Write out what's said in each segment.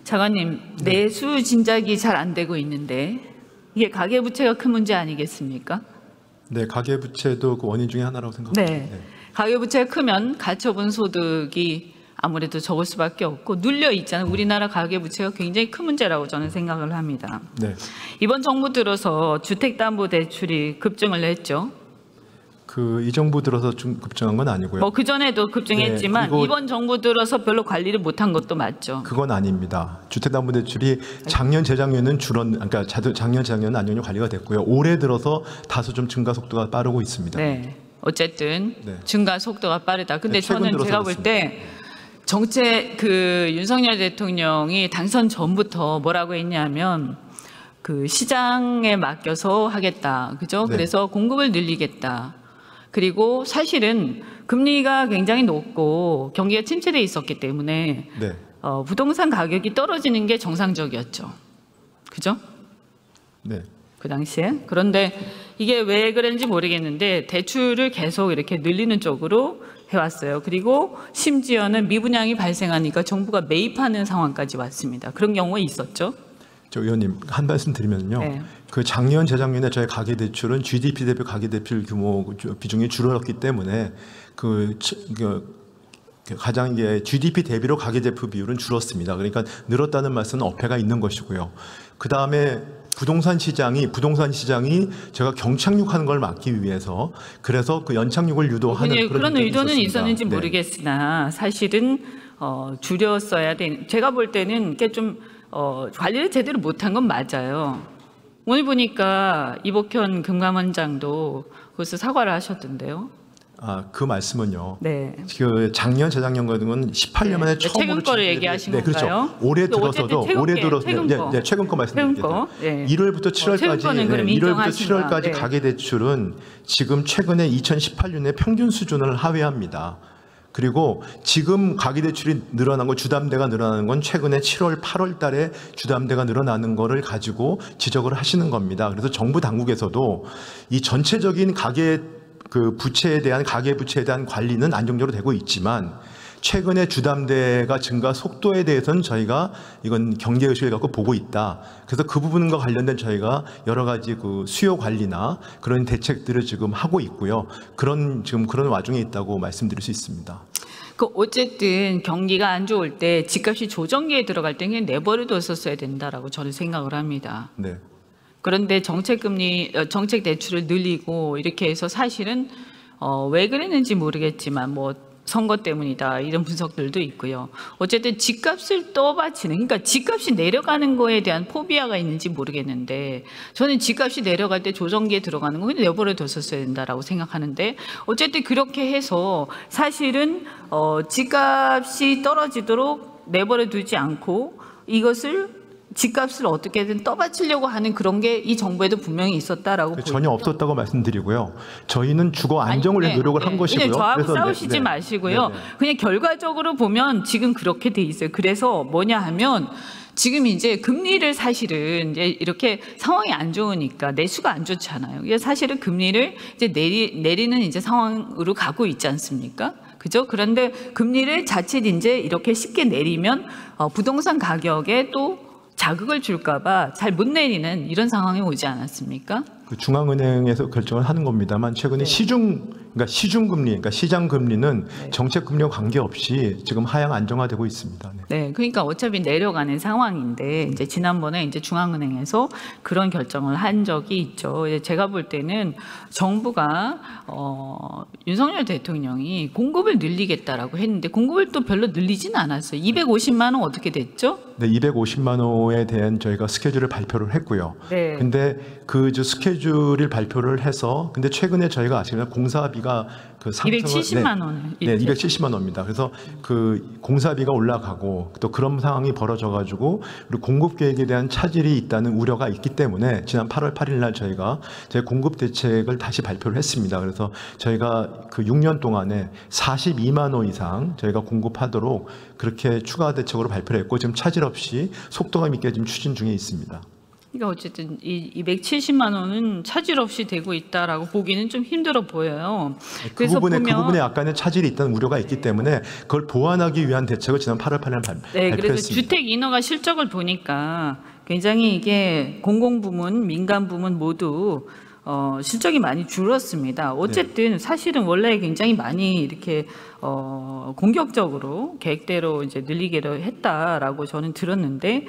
장관님, 내수 진작이 잘 안 되고 있는데 이게 가계부채가 큰 문제 아니겠습니까? 네, 가계부채도 그 원인 중에 하나라고 생각합니다. 네. 가계부채가 크면 가처분 소득이 아무래도 적을 수밖에 없고 눌려 있잖아요. 우리나라 가계부채가 굉장히 큰 문제라고 저는 생각을 합니다. 네. 이번 정부 들어서 주택담보대출이 급증을 했죠. 이 정부 들어서 좀 급증한 건 아니고요. 뭐 그전에도 급증했지만 네, 이번 정부 들어서 별로 관리를 못한 것도 맞죠. 그건 아닙니다. 주택담보대출이 작년 재작년은 그러니까 작년 재작년은 안정적으로 관리가 됐고요. 올해 들어서 다소 좀 증가 속도가 빠르고 있습니다. 네. 어쨌든 네. 증가 속도가 빠르다. 근데 네, 최근 저는 들어서 제가 볼 때 정책 윤석열 대통령이 당선 전부터 뭐라고 했냐면 시장에 맡겨서 하겠다. 그죠? 네. 그래서 공급을 늘리겠다. 그리고 사실은 금리가 굉장히 높고 경기가 침체돼 있었기 때문에 네. 부동산 가격이 떨어지는 게 정상적이었죠. 그죠? 네. 그 당시에. 그런데 이게 왜 그런지 모르겠는데 대출을 계속 이렇게 늘리는 쪽으로 해왔어요. 그리고 심지어는 미분양이 발생하니까 정부가 매입하는 상황까지 왔습니다. 그런 경우가 있었죠. 저 의원님 한 말씀 드리면요. 네. 작년 재작년에 저희 가계대출은 GDP 대비 가계대출 규모 비중이 줄어들었기 때문에 가장 이게 GDP 대비로 가계대출 비율은 줄었습니다. 그러니까 늘었다는 말씀은 어폐가 있는 것이고요. 그 다음에 부동산 시장이 제가 경착륙하는 걸 막기 위해서 그래서 연착륙을 유도하는 그런 의도는 있었는지 네. 모르겠으나 사실은 줄였어야 되는. 제가 볼 때는 이게 좀 관리를 제대로 못한 건 맞아요. 오늘 보니까 이복현 금감원장도 그것을 사과를 하셨던데요. 그 말씀은요. 네. 작년 재작년 같은 건 18년 만에 처음으로 최근 거를 얘기하신 건가요? 그렇죠. 올해 들어서도 최근 거 말씀드리겠습니다. 1월부터 7월까지 가계대출은 지금 최근에 2018년에 평균 수준을 하회합니다. 그리고 지금 가계대출이 늘어난 거 주담대가 늘어나는 건 최근에 7월, 8월 달에 주담대가 늘어나는 거를 가지고 지적을 하시는 겁니다. 그래서 정부 당국에서도 이 전체적인 가계부채에 대한 관리는 안정적으로 되고 있지만 최근에 주담대가 증가 속도에 대해서는 저희가 이건 경계의식을 갖고 보고 있다. 그래서 그 부분과 관련된 저희가 여러 가지 수요 관리나 그런 대책들을 지금 하고 있고요. 지금 그런 와중에 있다고 말씀드릴 수 있습니다. 어쨌든 경기가 안 좋을 때 집값이 조정기에 들어갈 때 그냥 내버려뒀었어야 된다라고 저는 생각을 합니다. 네. 그런데 정책 대출을 늘리고 이렇게 해서 사실은 왜 그랬는지 모르겠지만 선거 때문이다 이런 분석들도 있고요. 어쨌든 집값을 떠받치는, 그러니까 집값이 내려가는 거에 대한 포비아가 있는지 모르겠는데 저는 집값이 내려갈 때 조정기에 들어가는 거 그냥 내버려 뒀었어야 된다라고 생각하는데 어쨌든 그렇게 해서 사실은 집값이 떨어지도록 내버려 두지 않고 이것을 집값을 어떻게든 떠받치려고 하는 그런 게 이 정부에도 분명히 있었다라고 전혀 없었다고 말씀드리고요. 저희는 주거 안정을 위해 노력을 한 것이고요. 그냥 저하고 싸우시지 마시고요. 그냥 결과적으로 보면 지금 그렇게 돼 있어요. 그래서 뭐냐 하면 지금 이제 금리를 사실은 이제 이렇게 상황이 안 좋으니까 내수가 안 좋잖아요. 그래서 사실은 금리를 이제 내리는 이제 상황으로 가고 있지 않습니까? 그죠? 그런데 금리를 자칫 이제 이렇게 쉽게 내리면 부동산 가격에 또 자극을 줄까봐 잘 못 내리는 이런 상황이 오지 않았습니까? 중앙은행에서 결정을 하는 겁니다만 최근에 시중금리, 그러니까 시장금리는 정책금리와 관계없이 지금 하향 안정화되고 있습니다. 네, 그러니까 어차피 내려가는 상황인데 이제 지난번에 이제 중앙은행에서 그런 결정을 한 적이 있죠. 제가 볼 때는 정부가 윤석열 대통령이 공급을 늘리겠다라고 했는데 공급을 또 별로 늘리진 않았어요. 250만 원 어떻게 됐죠? 네, 250만 원에 대한 저희가 스케줄을 발표를 했고요. 네. 근데 스케줄을 발표를 해서 근데 최근에 저희가 아시면 공사비가 270만 원. 네, 270만 원입니다. 그래서 공사비가 올라가고 또 그런 상황이 벌어져 가지고 우리 공급 계획에 대한 차질이 있다는 우려가 있기 때문에 지난 8월 8일 날 저희가 공급 대책을 다시 발표를 했습니다. 그래서 저희가 6년 동안에 42만 호 이상 저희가 공급하도록 그렇게 추가 대책으로 발표를 했고 지금 차질 없이 속도감 있게 지금 추진 중에 있습니다. 그러니까 어쨌든 이 270만 원은 차질 없이 되고 있다라고 보기는 좀 힘들어 보여요. 그 부분에 약간의 차질이 있다는 우려가 있기 때문에 그걸 보완하기 위한 대책을 지난 8월 8일 발표했습니다. 그래서 주택 인허가 실적을 보니까 굉장히 이게 공공부문, 민간부문 모두 실적이 많이 줄었습니다. 어쨌든 사실은 원래 굉장히 많이 이렇게 공격적으로 계획대로 이제 늘리기로 했다라고 저는 들었는데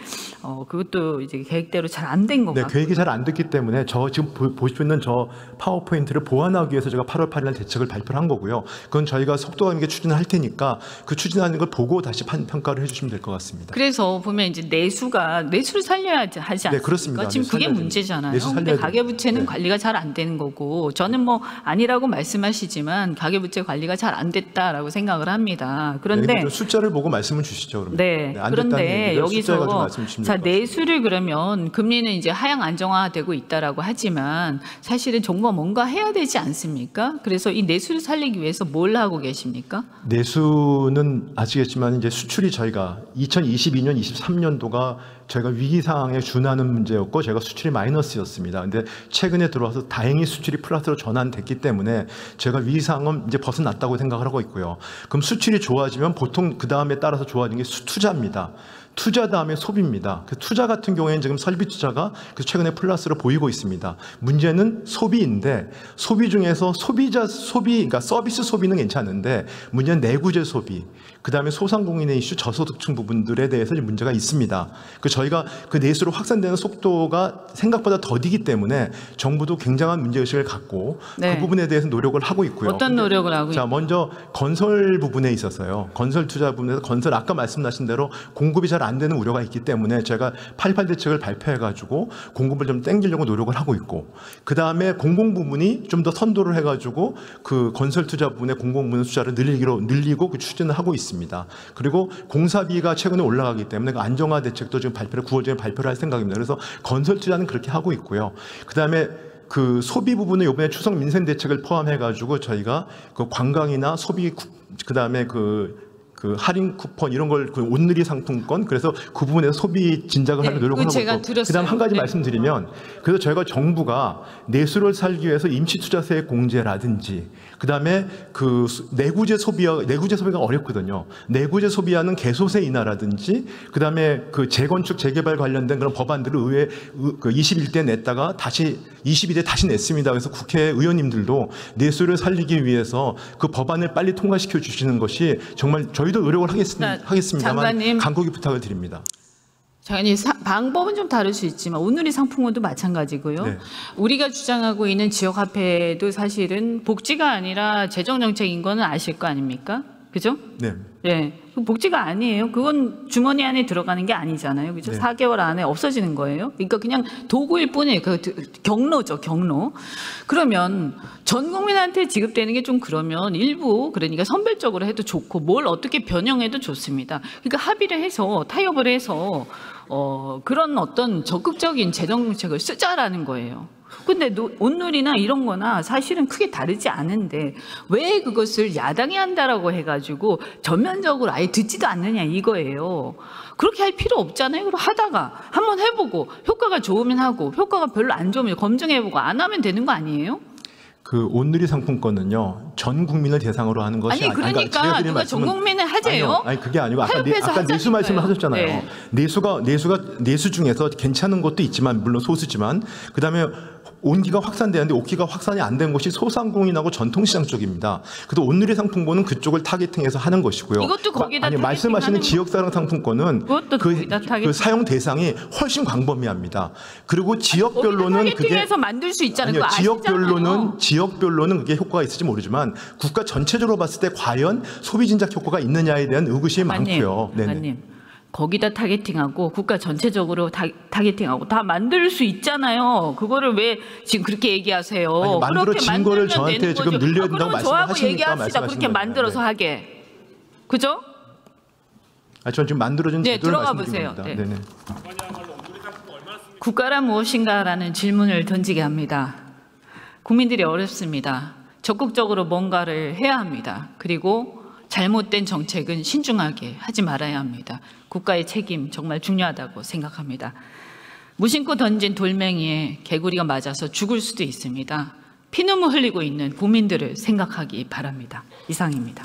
그것도 이제 계획대로 잘 안 된 것 같아요. 계획이 잘 안 됐기 때문에 저 지금 보시고 있는 저 파워포인트를 보완하기 위해서 제가 8월 8일 날 대책을 발표를 한 거고요. 그건 저희가 속도감 있게 추진을 할 테니까 그 추진하는 걸 보고 다시 평가를 해주시면 될 것 같습니다. 그래서 보면 이제 내수를 살려야 하지 않습니까? 네, 그렇습니다. 지금 그게 문제잖아요. 근데 가계부채는 관리가 잘 안 되는 거고 저는 뭐 아니라고 말씀하시지만 가계부채 관리가 잘 안 됐다라고 생각을 합니다. 그런데 숫자를 보고 말씀을 주시죠. 그러면. 그런데 여기서 자 내수를 그러면 금리는 이제 하향 안정화되고 있다라고 하지만 사실은 정부가 뭔가 해야 되지 않습니까? 그래서 이 내수를 살리기 위해서 뭘 하고 계십니까? 내수는 아시겠지만 이제 수출이 저희가 2022년, 23년도가 저희가 위기 상황에 준하는 문제였고 제가 수출이 마이너스였습니다. 근데 최근에 들어와서 다행히 수출이 플러스로 전환됐기 때문에 제가 위기 상황은 이제 벗어났다고 생각을 하고 있고요. 그럼 수출이 좋아지면 보통 그 다음에 따라서 좋아지는 게 투자입니다. 투자 다음에 소비입니다. 그 투자 같은 경우에는 지금 설비 투자가 최근에 플러스로 보이고 있습니다. 문제는 소비인데 소비 중에서 그러니까 서비스 소비는 괜찮은데 문제는 내구재 소비, 그 다음에 소상공인의 이슈, 저소득층 부분들에 대해서 문제가 있습니다. 저희가 그 내수로 확산되는 속도가 생각보다 더디기 때문에 정부도 굉장한 문제의식을 갖고 그 부분에 대해서 노력을 하고 있고요. 어떤 노력을 하고 있나요? 먼저 건설 부분에 있어서요. 건설 투자 부분에서 아까 말씀하신 대로 공급이 잘 안 되는 우려가 있기 때문에 제가 8.18 대책을 발표해가지고 공급을 좀 땡기려고 노력을 하고 있고 그 다음에 공공 부문이 좀 더 선도를 해가지고 그 건설 투자 부분의 공공 부문 투자를 늘리고 그 추진을 하고 있습니다. 그리고 공사비가 최근에 올라가기 때문에 그 안정화 대책도 지금 9월 중에 발표를 할 생각입니다. 그래서 건설 투자는 그렇게 하고 있고요. 그 다음에 그 소비 부분은 이번에 추석 민생 대책을 포함해가지고 저희가 그 관광이나 소비 그 다음에 그 할인 쿠폰 이런 걸 온누리 상품권 그래서 그 부분에서 소비 진작을 하는 노력을 하고 있고 그다음 한 가지 말씀드리면 그래서 저희가 정부가 내수를 살기 위해서 임시투자세 공제라든지 그다음에 그 내구재 소비가 어렵거든요. 내구재 소비하는 개소세 인하라든지 그다음에 그 재건축 재개발 관련된 그런 법안들을 의회 그 21대 냈다가 다시 22대 다시 냈습니다. 그래서 국회의원님들도 내수를 살리기 위해서 그 법안을 빨리 통과시켜 주시는 것이 정말 저희도 노력을 하겠습니다만 간곡히 부탁을 드립니다. 장관님, 방법은 좀 다를 수 있지만 온누리 상품권도 마찬가지고요. 네. 우리가 주장하고 있는 지역화폐도 사실은 복지가 아니라 재정정책인 거는 아실 거 아닙니까? 그죠? 네. 네. 복지가 아니에요. 그건 주머니 안에 들어가는 게 아니잖아요. 그죠? 네. 4개월 안에 없어지는 거예요. 그러니까 그냥 도구일 뿐이에요. 그 경로죠, 경로. 그러면 전 국민한테 지급되는 게 좀 그러면 일부 그러니까 선별적으로 해도 좋고 뭘 어떻게 변형해도 좋습니다. 그러니까 합의를 해서 타협을 해서 그런 어떤 적극적인 재정 정책을 쓰자라는 거예요. 근데 온누리나 이런 거나 사실은 크게 다르지 않은데 왜 그것을 야당이 한다라고 해가지고 전면적으로 아예 듣지도 않느냐 이거예요. 그렇게 할 필요 없잖아요. 그리고 하다가 한번 해보고 효과가 좋으면 하고 효과가 별로 안 좋으면 검증해보고 안 하면 되는 거 아니에요? 그 온누리 상품권은요 전 국민을 대상으로 하는 것이 아니 그러니까 누가 전 국민을 하재요? 아니 그게 아니고 아까 내수 말씀을 하셨잖아요. 네. 내수 중에서 괜찮은 것도 있지만 물론 소수지만 그 다음에 온기가 확산되는데 온기가 확산이 안 된 것이 소상공인하고 전통시장 쪽입니다. 그래도 온누리 상품권은 그쪽을 타겟팅해서 하는 것이고요. 이것도 거기다 아니 말씀하시는 지역사랑 상품권은 그 사용 대상이 훨씬 광범위합니다. 그리고 지역별로는 타겟팅해서 만들 수 있잖아요. 아니요, 지역별로는 그게 효과가 있을지 모르지만 국가 전체적으로 봤을 때 과연 소비 진작 효과가 있느냐에 대한 의구심이 많고요. 네네. 거기다 타겟팅하고 국가 전체적으로 타겟팅하고 다 만들 수 있잖아요. 그거를 왜 지금 그렇게 얘기하세요? 아니, 만들어진 거를 저한테 지금 늘려야 된다고 말씀하시니까 얘기합시다. 그렇게 만들어서 네. 하게. 그죠? 전 지금 만들어진 제도를 들어가 보세요. 네. 국가란 무엇인가라는 질문을 던지게 합니다. 국민들이 어렵습니다. 적극적으로 뭔가를 해야 합니다. 그리고 잘못된 정책은 신중하게 하지 말아야 합니다. 국가의 책임 정말 중요하다고 생각합니다. 무심코 던진 돌멩이에 개구리가 맞아서 죽을 수도 있습니다. 피눈물 흘리고 있는 국민들을 생각하기 바랍니다. 이상입니다.